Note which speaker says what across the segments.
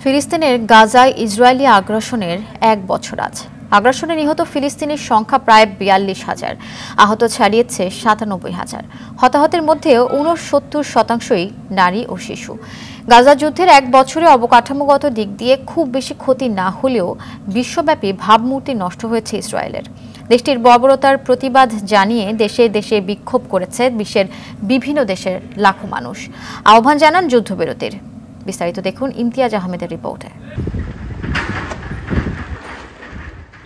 Speaker 1: ফিলিস্তিনের গাজায় ইসরায়েলি আগ্রাসনের ১ বছর আজ। আগ্রাসনে নিহত ফিলিস্তিনির সংখ্যা প্রায় ৪২,০০০, আহত ছাড়িয়েছে ৯৭,০০০। হতাহতের মধ্যে ৬৯% নারী ও শিশু। গাজা যুদ্ধের ১ বছরে অবকাঠামোগত দিক দিয়ে খুব বেশি ক্ষতি না হলেও বিশ্বব্যাপী ভাবমূর্তি নষ্ট হয়েছে ইসরায়েলের। দেশটির বর্বরতার প্রতিবাদ জানিয়ে দেশে দেশে বিক্ষোভ করেছে বিশ্বের বিভিন্ন দেশের লাখো মানুষ। আহ্বান জানান যুদ্ধবিরতির। বিস্তারিত দেখুন ইমতিয়াজ আহমেদের রিপোর্টে।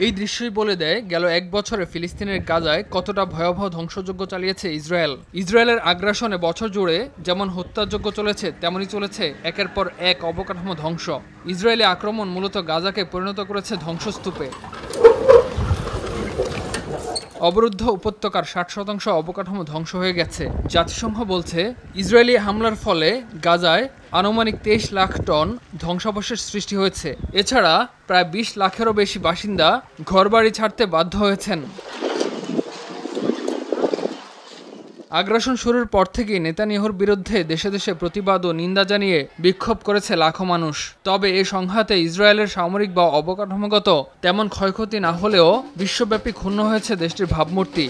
Speaker 2: এই দৃশ্যই বলে দেয় গেল ১ বছরে ফিলিস্তিনের গাজায় কতটা ভয়াবহ ধ্বংসযজ্ঞ চালিয়েছে ইসরায়েল। ইসরায়েলের আগ্রাসনে বছর জুড়ে যেমন হত্যাযজ্ঞ চলেছে, তেমনই চলেছে একের পর এক অবকাঠামো ধ্বংস। ইসরায়েলি আক্রমণ মূলত গাজাকে পরিণত করেছে ধ্বংসস্তূপে। অবরুদ্ধ উপত্যকার ৬০% অবকাঠামো ধ্বংস হয়ে গেছে। জাতিসংঘ বলছে ইসরায়েলি হামলার ফলে গাজায় আনুমানিক ২৩ লাখ টন ধ্বংসাবশেষ সৃষ্টি হয়েছে। এছাড়া প্রায় ২০ লাখেরও বেশি বাসিন্দা ঘরবাড়ি ছাড়তে বাধ্য হয়েছেন। আগ্রাসন শুরুর পর থেকেই নেতানিয়াহুর বিরুদ্ধে দেশে দেশে প্রতিবাদ ও নিন্দা জানিয়ে বিক্ষোভ করেছে লাখো মানুষ। তবে এই সংঘাতে ইসরায়েলের সামরিক বা অবকাঠামোগত তেমন ক্ষয়ক্ষতি না হলেও বিশ্বব্যাপী ক্ষুণ্ণ হয়েছে দেশটির ভাবমূর্তি।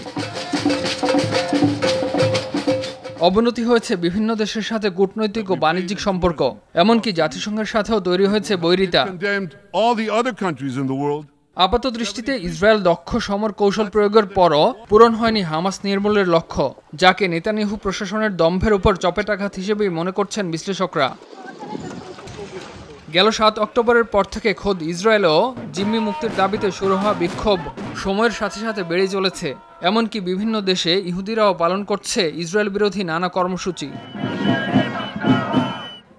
Speaker 2: অবনতি হয়েছে বিভিন্ন দেশের সাথে কূটনৈতিক ও বাণিজ্যিক সম্পর্ক, এমনকি জাতিসংঘের সাথেও তৈরি হয়েছে বৈরিতা। আপাত দৃষ্টিতে ইসরায়েল দক্ষ সমর কৌশল প্রয়োগের পরও পূরণ হয়নি হামাস নির্মূলের লক্ষ্য, যাকে নেতানিয়াহু প্রশাসনের দম্ভের উপর চপেটাঘাত হিসেবেই মনে করছেন বিশ্লেষকরা। গেল ৭ অক্টোবরের পর থেকে খোদ ইসরায়েলও জিম্মি মুক্তির দাবিতে শুরু হওয়া বিক্ষোভ সময়ের সাথে সাথে বেড়ে চলেছে। এমনকি বিভিন্ন দেশে ইহুদিরাও পালন করছে ইসরায়েল বিরোধী নানা কর্মসূচি।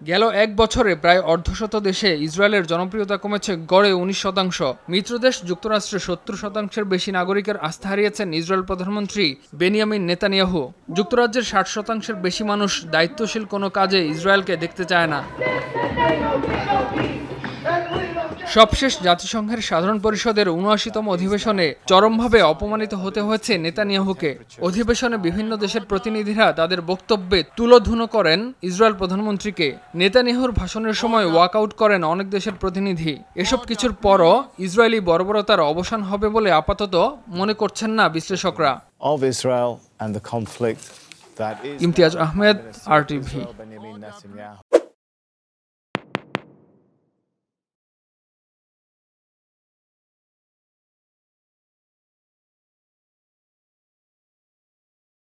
Speaker 2: গেল ১ বছরে প্রায় অর্ধশত দেশে ইসরায়েলের জনপ্রিয়তা কমেছে গড়ে ১৯%। মিত্রদেশ যুক্তরাষ্ট্রে ৭০%-এর বেশি নাগরিকের আস্থা হারিয়েছেন ইসরায়েল প্রধানমন্ত্রী বেনিয়ামিন নেতানিয়াহু। যুক্তরাজ্যের ৬০%-এর বেশি মানুষ দায়িত্বশীল কোনো কাজে ইসরায়েলকে দেখতে চায় না। সবশেষ জাতিসংঘের সাধারণ পরিষদের ৭৯তম অধিবেশনে চরমভাবে অপমানিত হতে হয়েছে নেতানিয়াহুকে। অধিবেশনে বিভিন্ন দেশের প্রতিনিধিরা তাদের বক্তব্যে তুলোধুনো করেন ইসরায়েল প্রধানমন্ত্রীকে। নেতানিয়াহুর ভাষণের সময় ওয়াকআউট করেন অনেক দেশের প্রতিনিধি। এসব কিছুর পরও ইসরায়েলি বর্বরতার অবসান হবে বলে আপাতত মনে করছেন না বিশ্লেষকরা। ইমতিয়াজ আহমেদ, RTV।